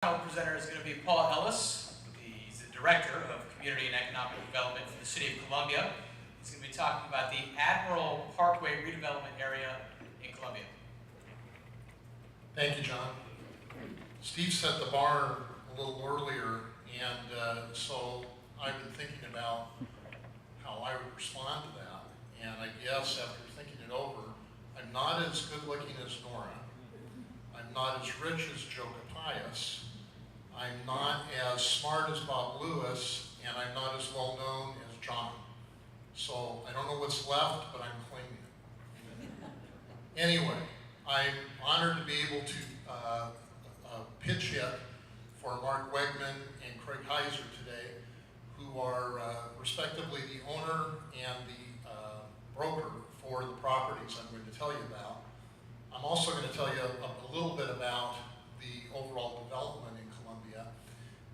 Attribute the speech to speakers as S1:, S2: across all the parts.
S1: Our presenter is going to be Paul Ellis. He's the Director of Community and Economic Development for the City of Columbia. He's going to be talking about the Admiral Parkway redevelopment area in Columbia.
S2: Thank you, John. Steve set the bar a little earlier, and so I've been thinking about how I would respond to that. And I guess after thinking it over, I'm not as good looking as Nora. I'm not as rich as Joe Capias. I'm not as smart as Bob Lewis, and I'm not as well known as John. So I don't know what's left, but I'm claiming it. Anyway, I'm honored to be able to pitch it for Mark Wegman and Craig Heiser today, who are respectively the owner and the broker for the properties I'm going to tell you about. I'm also going to tell you a little bit about the overall development in Columbia.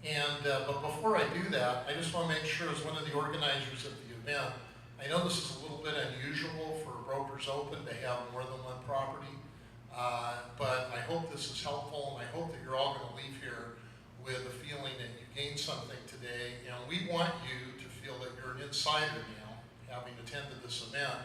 S2: And but before I do that, I just want to make sure, as one of the organizers of the event, I know this is a little bit unusual for Brokers Open to have more than one property, but I hope this is helpful, and I hope that you're all going to leave here with a feeling that you gained something today. And we want you to feel that you're an insider now, having attended this event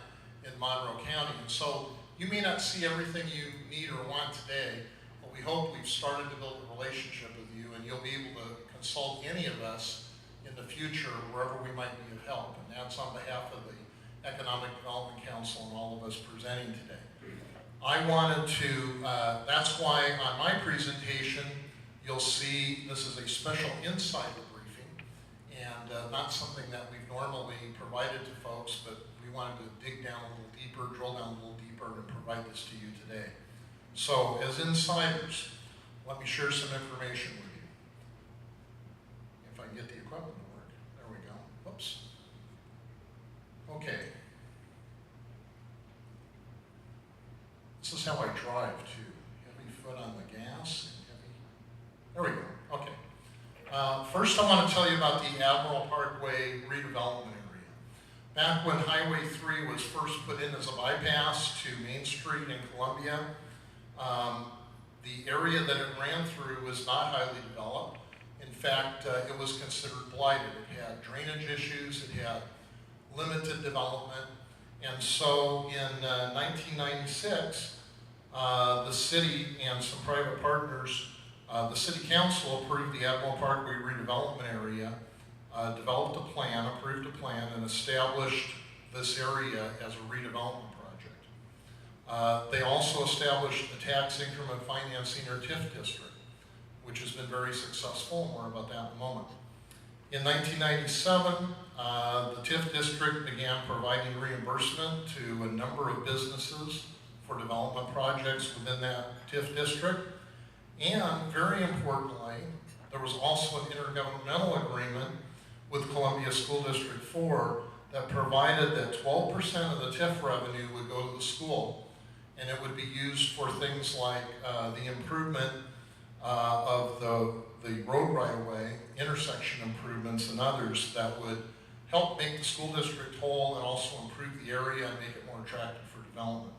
S2: in Monroe County. And so you may not see everything you need or want today, but we hope we've started to build a relationship with you, and you'll be able to consult any of us in the future wherever we might be of help. And that's on behalf of the Economic Development Council and all of us presenting today. I wanted to, that's why on my presentation, you'll see this is a special insider briefing, and not something that we've normally provided to folks, but we wanted to dig down a little deeper, drill down a little deeper, and provide this to you today. So, as insiders, let me share some information with you. If I can get the equipment to work. There we go. Whoops. Okay. This is how I drive, too. Heavy foot on the gas. There we go. Okay. First, I want to tell you about the Admiral Parkway redevelopment area. Back when Highway 3 was first put in as a bypass to Main Street in Columbia, the area that it ran through was not highly developed. In fact, it was considered blighted. It had drainage issues, it had limited development, and so in 1996, the city and some private partners, the city council approved the Admiral Parkway redevelopment area, developed a plan, approved a plan, and established this area as a redevelopment project. They also established a tax increment financing, or TIF district, which has been very successful. More about that in a moment. In 1997, the TIF district began providing reimbursement to a number of businesses for development projects within that TIF district. And very importantly, there was also an intergovernmental agreement with Columbia School District 4 that provided that 12% of the TIF revenue would go to the school, and it would be used for things like the improvement of the road right-of-way, intersection improvements, and others that would help make the school district whole and also improve the area and make it more attractive for development.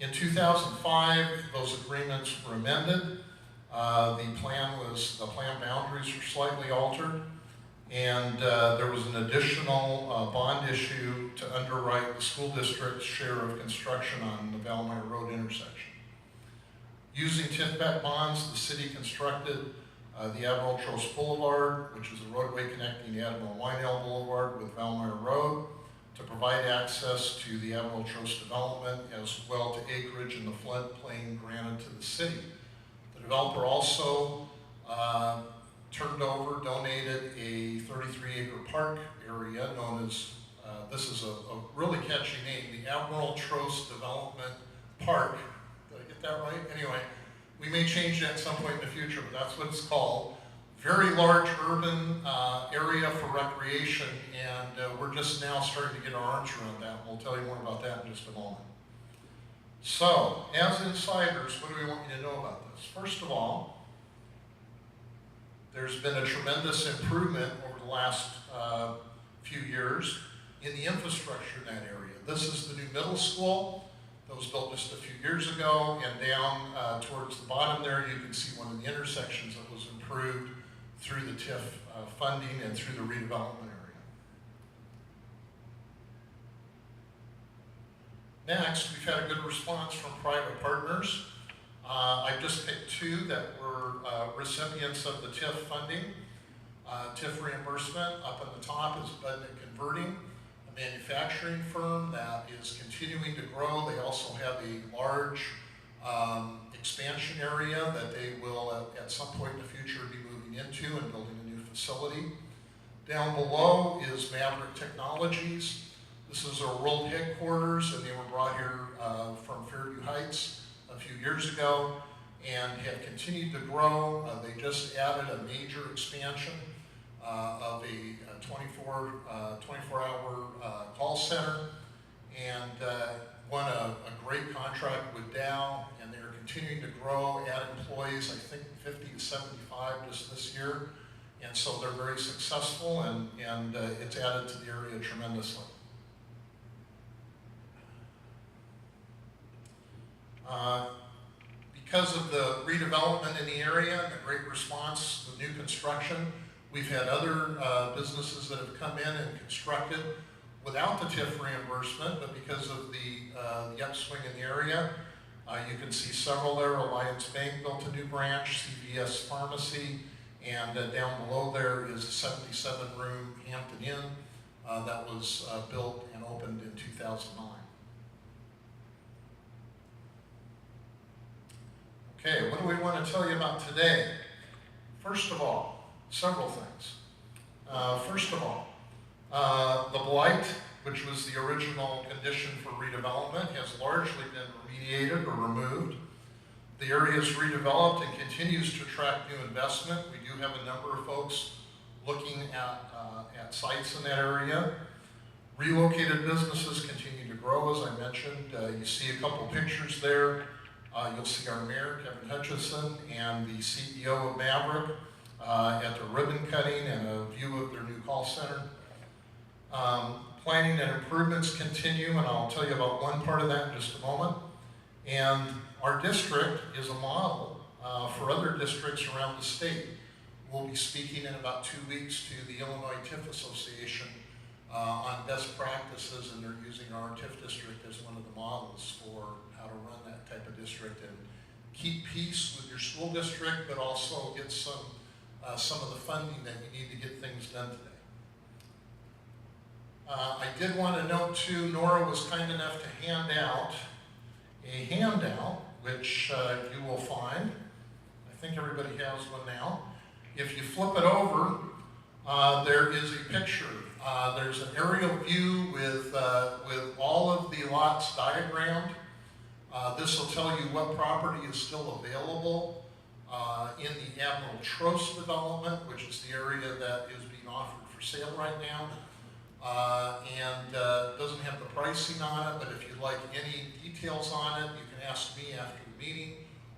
S2: In 2005, those agreements were amended. The plan boundaries were slightly altered, and there was an additional bond issue to underwrite the school district's share of construction on the Valmeyer Road intersection. Using TIF-backed bonds, the city constructed the Admiral Trost Boulevard, which is a roadway connecting the Admiral Wynell Boulevard with Valmeyer Road, to provide access to the Admiral Trost development, as well to acreage in the floodplain granted to the city. The developer also donated a 33-acre park area known as, this is a really catchy name, the Admiral Trost Development Park. Did I get that right? Anyway, we may change that at some point in the future, but that's what it's called. Very large urban area for recreation, and we're just now starting to get our arms around that. We'll tell you more about that in just a moment. So, as insiders, what do we want you to know about this? First of all, there's been a tremendous improvement over the last few years in the infrastructure in that area. This is the new middle school. Those built just a few years ago, and down towards the bottom there, you can see one of the intersections that was improved through the TIF funding and through the redevelopment area. Next, we've had a good response from private partners. I've just picked two that were recipients of the TIF funding. TIF reimbursement up at the top is Budnick Converting, a manufacturing firm that is continuing to grow. They also have a large expansion area that they will at some point in the future be moving into and building a new facility. Down below is Maverick Technologies. This is our world headquarters, and they were brought here from Fairview Heights a few years ago and have continued to grow. They just added a major expansion of a 24-hour call center, and won a great contract with Dow, and they're continuing to grow, add employees, I think 50 to 75 just this year, and so they're very successful, and it's added to the area tremendously. Because of the redevelopment in the area and the great response to the new construction, we've had other businesses that have come in and constructed without the TIF reimbursement, but because of the upswing in the area. You can see several there. Alliance Bank built a new branch, CVS Pharmacy, and down below there is a 77-room Hampton Inn that was built and opened in 2009. Okay, what do we want to tell you about today? First of all, several things. First of all, the blight, which was the original condition for redevelopment, has largely been remediated or removed. The area is redeveloped and continues to attract new investment. We do have a number of folks looking at sites in that area. Relocated businesses continue to grow, as I mentioned. You see a couple pictures there. You'll see our mayor, Kevin Hutchison, and the CEO of Maverick at the ribbon cutting and a view of their new call center. Planning and improvements continue, and I'll tell you about one part of that in just a moment. And our district is a model for other districts around the state. We'll be speaking in about 2 weeks to the Illinois TIF Association on best practices, and they're using our TIF district as one of the models for how to run that type of district and keep peace with your school district, but also get some of the funding that you need to get things done today. I did want to note too, Nora was kind enough to hand out a handout, which you will find. I think everybody has one now. If you flip it over, there is a picture. There's an aerial view with all of the lots diagrammed. This will tell you what property is still available in the Admiral Trost development, which is the area that is being offered for sale right now. And doesn't have the pricing on it, but if you'd like any details on it, you can ask me after the meeting,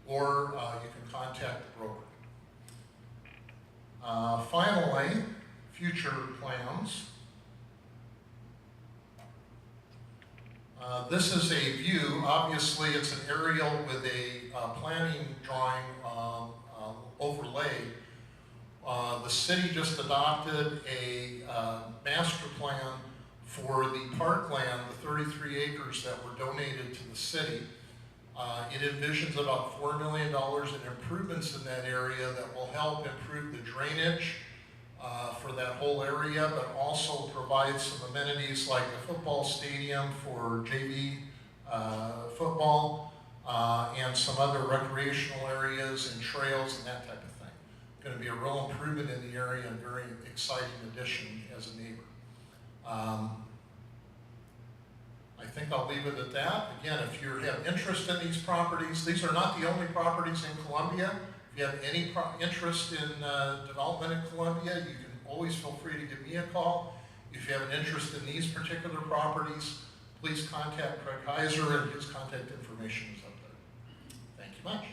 S2: or you can contact the broker. Finally, future plans. This is a view. Obviously, it's an aerial with a planning drawing overlay. The city just adopted a master plan for the parkland, the 33 acres that were donated to the city. It envisions about $4 million in improvements in that area that will help improve the drainage for that whole area, but also provide some amenities like a football stadium for JV football and some other recreational areas and trails and that type of thing. Going to be a real improvement in the area and very exciting addition as a neighbor. I think I'll leave it at that. Again, if you have interest in these properties, these are not the only properties in Columbia. If you have any interest in development in Columbia, you can always feel free to give me a call. If you have an interest in these particular properties, please contact Craig Heiser, and his contact information is up there. Thank you much.